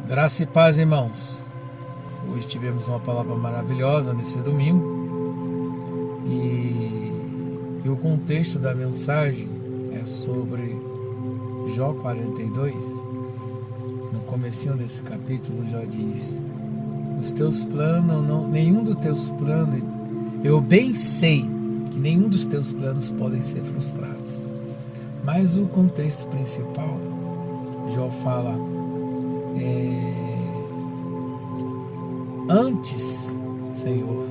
Graça e paz, irmãos. Hoje tivemos uma palavra maravilhosa nesse domingo e o contexto da mensagem é sobre Jó 42. No comecinho desse capítulo, Jó diz: os teus planos, nenhum dos teus planos, eu bem sei que nenhum dos teus planos podem ser frustrados. Mas o contexto principal, Jó fala: antes, Senhor,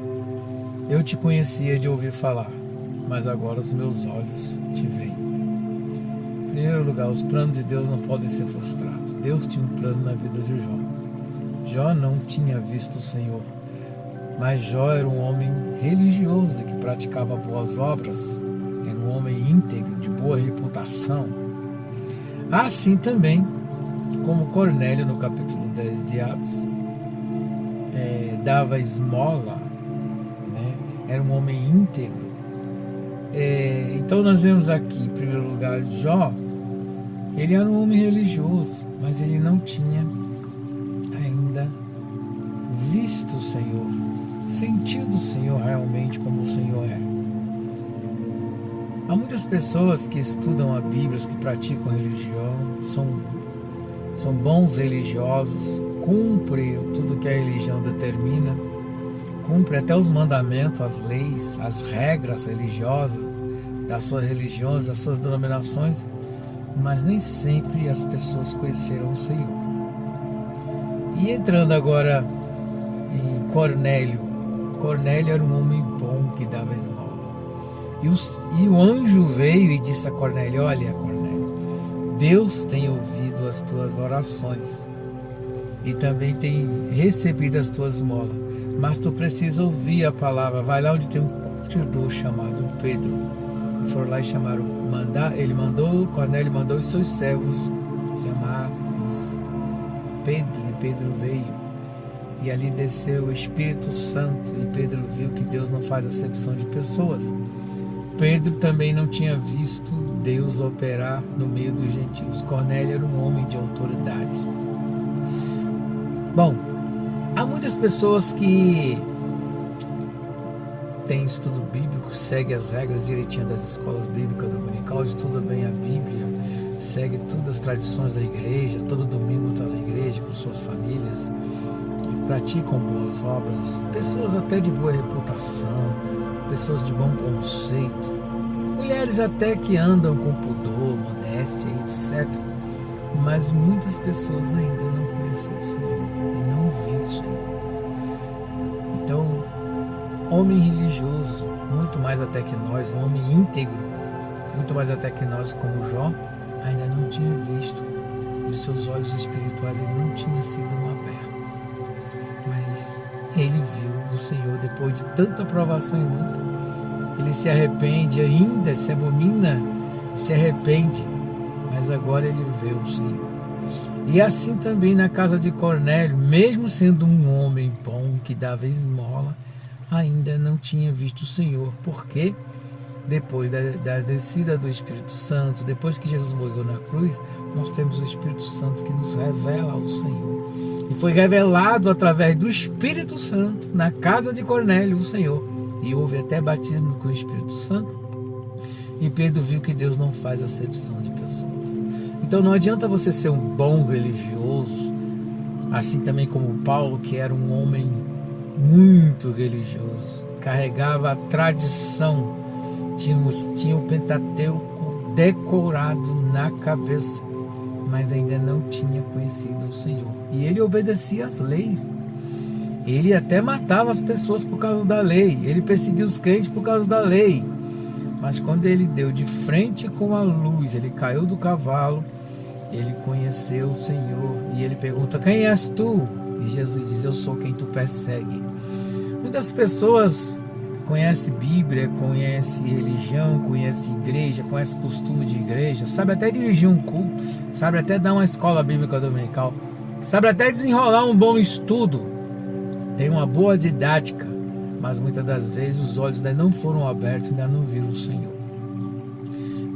eu te conhecia de ouvir falar, mas agora os meus olhos te veem. Em primeiro lugar, os planos de Deus não podem ser frustrados. Deus tinha um plano na vida de Jó. Jó não tinha visto o Senhor, mas Jó era um homem religioso que praticava boas obras, era um homem íntegro, de boa reputação. Assim também, como Cornélio no capítulo 10 de Atos, dava esmola, né? Era um homem íntegro. Então nós vemos aqui, em primeiro lugar, Jó, ele era um homem religioso, mas ele não tinha ainda visto o Senhor, sentido o Senhor realmente como o Senhor é. Há muitas pessoas que estudam a Bíblia, que praticam religião, são bons religiosos, cumprem tudo que a religião determina, cumprem até os mandamentos, as leis, as regras religiosas das suas religiões, das suas denominações, mas nem sempre as pessoas conheceram o Senhor. E entrando agora em Cornélio era um homem bom que dava esmola. E o anjo veio e disse a Cornélio: olha, Cornélio, Deus tem ouvido as tuas orações e também tem recebido as tuas esmolas, mas tu precisa ouvir a palavra. Vai lá onde tem um curtidor chamado Pedro. E foram lá e chamaram, Cornélio mandou os seus servos chamados Pedro, e Pedro veio. E ali desceu o Espírito Santo, e Pedro viu que Deus não faz acepção de pessoas. Pedro também não tinha visto Deus operar no meio dos gentios. Cornélio era um homem de autoridade. Bom, há muitas pessoas que têm estudo bíblico, seguem as regras direitinho das escolas bíblicas dominical, estudam bem a Bíblia, segue todas as tradições da igreja, todo domingo está na igreja com suas famílias, praticam boas obras, pessoas até de boa reputação, pessoas de bom conceito, mulheres até que andam com pudor, modéstia, etc. Mas muitas pessoas ainda não conhecem o Senhor e não viram o Senhor. Então, homem religioso, muito mais até que nós, um homem íntegro, muito mais até que nós, como Jó, ainda não tinha visto. Os seus olhos espirituais não tinham sido abertos. Mas ele viu o Senhor depois de tanta provação e luta. Ele se arrepende ainda, se abomina, se arrepende, mas agora ele vê o Senhor. E assim também na casa de Cornélio, mesmo sendo um homem bom que dava esmola, ainda não tinha visto o Senhor. Porque depois da descida do Espírito Santo, depois que Jesus morreu na cruz, nós temos o Espírito Santo que nos revela ao Senhor. E foi revelado através do Espírito Santo na casa de Cornélio o Senhor. E houve até batismo com o Espírito Santo. E Pedro viu que Deus não faz acepção de pessoas. Então não adianta você ser um bom religioso, assim também como Paulo, que era um homem muito religioso, carregava a tradição, tinha o Pentateuco decorado na cabeça, mas ainda não tinha conhecido o Senhor. E ele obedecia às leis. Ele até matava as pessoas por causa da lei. Ele perseguia os crentes por causa da lei. Mas quando ele deu de frente com a luz, ele caiu do cavalo, ele conheceu o Senhor. E ele pergunta: quem és tu? E Jesus diz: eu sou quem tu persegue. Muitas pessoas conhecem Bíblia, conhecem religião, conhecem igreja, conhecem costume de igreja, sabe até dirigir um culto, sabe até dar uma escola bíblica dominical, sabe até desenrolar um bom estudo, tem uma boa didática, mas muitas das vezes os olhos ainda não foram abertos, ainda não viram o Senhor.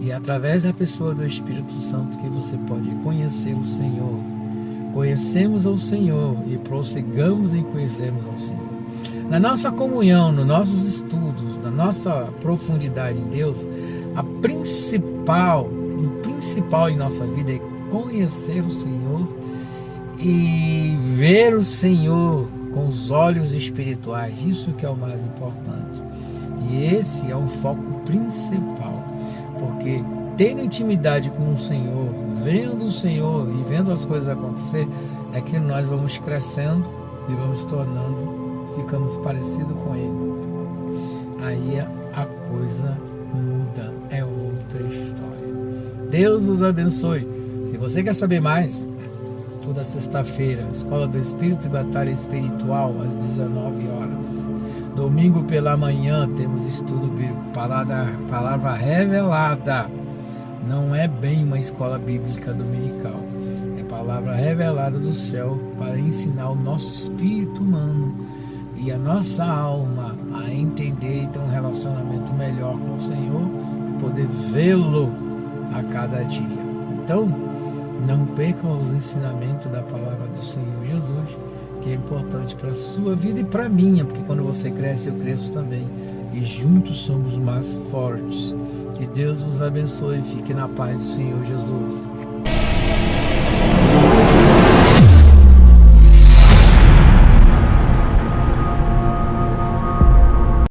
E é através da pessoa do Espírito Santo que você pode conhecer o Senhor. conhecemos ao Senhor e prossigamos em conhecermos ao Senhor. Na nossa comunhão, nos nossos estudos, na nossa profundidade em Deus, o principal em nossa vida é conhecer o Senhor e ver o Senhor com os olhos espirituais. Isso que é o mais importante. E esse é o foco principal, porque tendo intimidade com o Senhor, vendo o Senhor e vendo as coisas acontecer, é que nós vamos crescendo e vamos ficamos parecidos com Ele. Aí a coisa muda, é outra história. Deus vos abençoe. Se você quer saber mais, toda sexta-feira, Escola do Espírito e Batalha Espiritual, às 19 horas. Domingo pela manhã temos estudo bíblico, palavra revelada. Não é bem uma escola bíblica dominical. É palavra revelada do céu para ensinar o nosso espírito humano e a nossa alma a entender e ter um relacionamento melhor com o Senhor e poder vê-lo a cada dia. Então, não percam os ensinamentos da palavra do Senhor Jesus, que é importante para a sua vida e para a minha, porque quando você cresce, eu cresço também. E juntos somos mais fortes. Que Deus vos abençoe e fique na paz do Senhor Jesus.